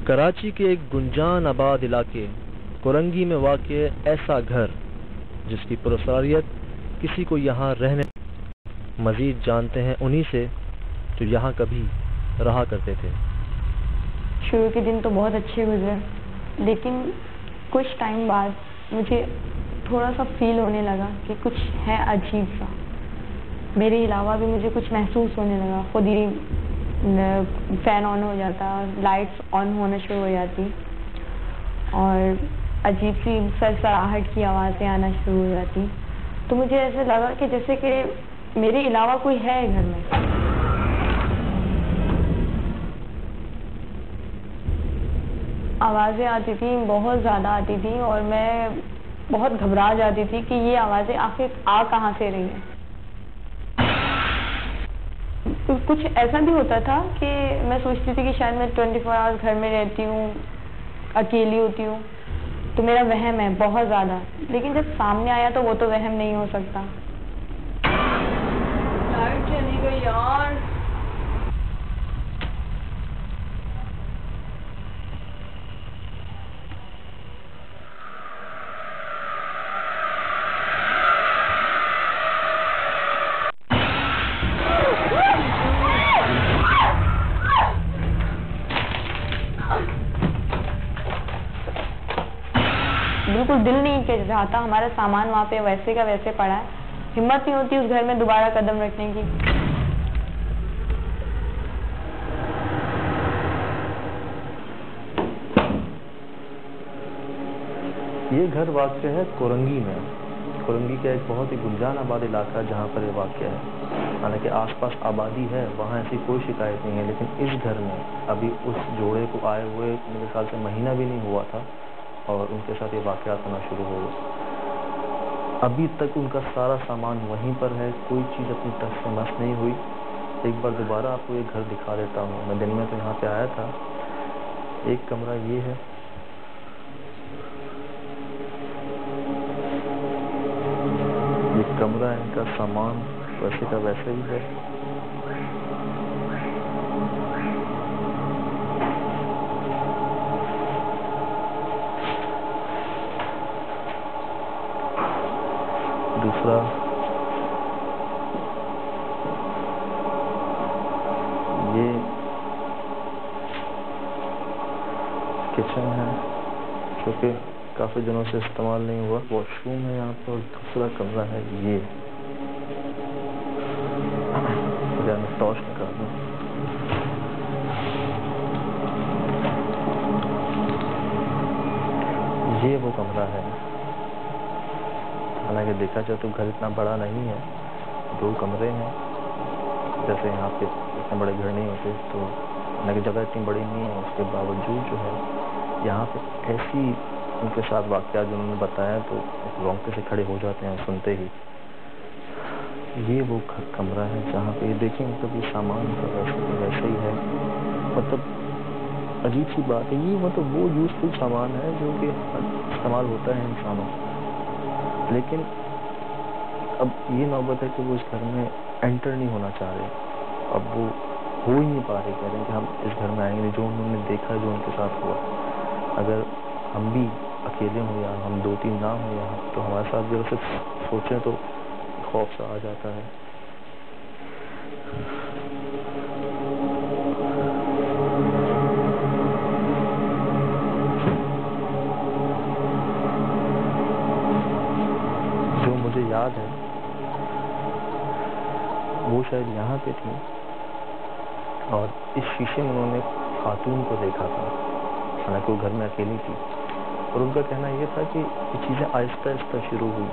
کراچی کے ایک گنجان آباد علاقے کورنگی میں واقع ایسا گھر جس کی پراسراریت کسی کو یہاں رہنے مزید جانتے ہیں انہی سے جو یہاں کبھی رہا کرتے تھے۔ شروع کے دن تو بہت اچھے گزرے، لیکن کچھ ٹائم بعد مجھے تھوڑا سا فیل ہونے لگا کہ کچھ ہے عجیب سا، میرے علاوہ بھی مجھے کچھ محسوس ہونے لگا۔ خود ہی فین آن ہو جاتا، لائٹس آن ہونا شروع ہو جاتی اور عجیب سی سرسراہٹ کی آوازیں آنا شروع ہو جاتی۔ تو مجھے ایسا لگا کہ جیسے کہ میرے علاوہ کوئی ہے گھر میں۔ آوازیں آتی تھیں، بہت زیادہ آتی تھیں، اور میں بہت گھبرا جاتی تھی کہ یہ آوازیں آخر آ کہاں سے رہی ہیں۔ کچھ ایسا بھی ہوتا تھا کہ میں سوچتی تھی کہ شاید میں 24 آورس گھر میں رہتی ہوں، اکیلی ہوتی ہوں، تو میرا وہم ہے بہت زیادہ، لیکن جب سامنے آیا تو وہ تو وہم نہیں ہو سکتا۔ لائٹ چلی گئی یار۔ بالکل دل نہیں کہ چاہتا، ہمارا سامان وہاں پہ ویسے کا ویسے پڑا ہے، ہمت نہیں ہوتی اس گھر میں دوبارہ قدم رکھنے کی۔ یہ گھر واقع ہے کورنگی میں۔ کورنگی کا ایک بہت ہی گنجان آباد علاقہ جہاں پر یہ واقع ہے۔ حالانکہ آس پاس آبادی ہے، وہاں ایسی کوئی شکایت نہیں ہے، لیکن اس گھر میں ابھی اس جوڑے کو آئے ہوئے میرے خیال سے مہینہ بھی نہیں ہوا تھا اور ان کے ساتھ یہ واقعات ہونا شروع ہو گئے۔ ابھی تک ان کا سارا سامان وہیں پر ہے، کوئی چیز اپنی ٹچ سے مس نہیں ہوئی۔ ایک بار دوبارہ آپ کو یہ گھر دکھا دیتا ہوں، میں دن میں تو یہاں پہ آیا تھا۔ ایک کمرہ یہ ہے، یہ کمرہ ان کا سامان ویسے کا ویسے ہی ہے۔ دوسرا یہ کچن ہے جو کہ کافی دنوں سے استعمال نہیں ہوا، واش روم ہے یہاں پہ، اور دوسرا کمرہ ہے یہ۔ میں ٹارچ نکال دوں۔ یہ وہ کمرہ ہے، حالانکہ دیکھا جائے تو گھر اتنا بڑا نہیں ہے، 2 کمرے ہیں، جیسے یہاں پہ اتنے بڑے گھر نہیں ہوتے، تو حالانکہ جگہ اتنی بڑی نہیں ہے، اس کے باوجود جو ہے یہاں پہ ایسی ان کے ساتھ واقعات جو انہوں نے بتایا تو رونگٹے سے کھڑے ہو جاتے ہیں سنتے ہی۔ یہ وہ کمرہ ہے جہاں پہ یہ دیکھیں، مطلب یہ سامان کا ویسے ہی ہے، مطلب عجیب سی بات ہے، یہ مطلب وہ یوزفل سامان ہے جو کہ استعمال ہوتا ہے انسانوں، لیکن اب یہ نوبت ہے کہ وہ اس گھر میں انٹر نہیں ہونا چاہ رہے، اب وہ ہو ہی نہیں پا رہے، کہہ رہے ہیں کہ ہم اس گھر میں آئیں گے، جو انہوں نے دیکھا، جو ان کے ساتھ ہوا۔ اگر ہم بھی اکیلے ہوں یا ہم 2-3 نہ ہوں یہاں، تو ہمارے ساتھ بھی صرف سوچیں تو خوف سا آ جاتا ہے۔ جو مجھے یاد ہے وہ شاید یہاں پہ تھی، اور اس شیشے میں انہوں نے خاتون کو دیکھا تھا، حالانکہ وہ گھر میں اکیلی تھی، اور ان کا کہنا یہ تھا کہ یہ چیزیں آہستہ آہستہ شروع ہوئی۔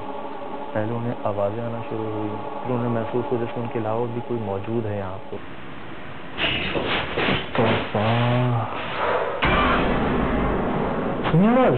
پہلے انہیں آوازیں آنا شروع ہوئی، پھر انہیں محسوس ہوا جیسے ان کے علاوہ بھی کوئی موجود ہے یہاں پہ۔ سنیے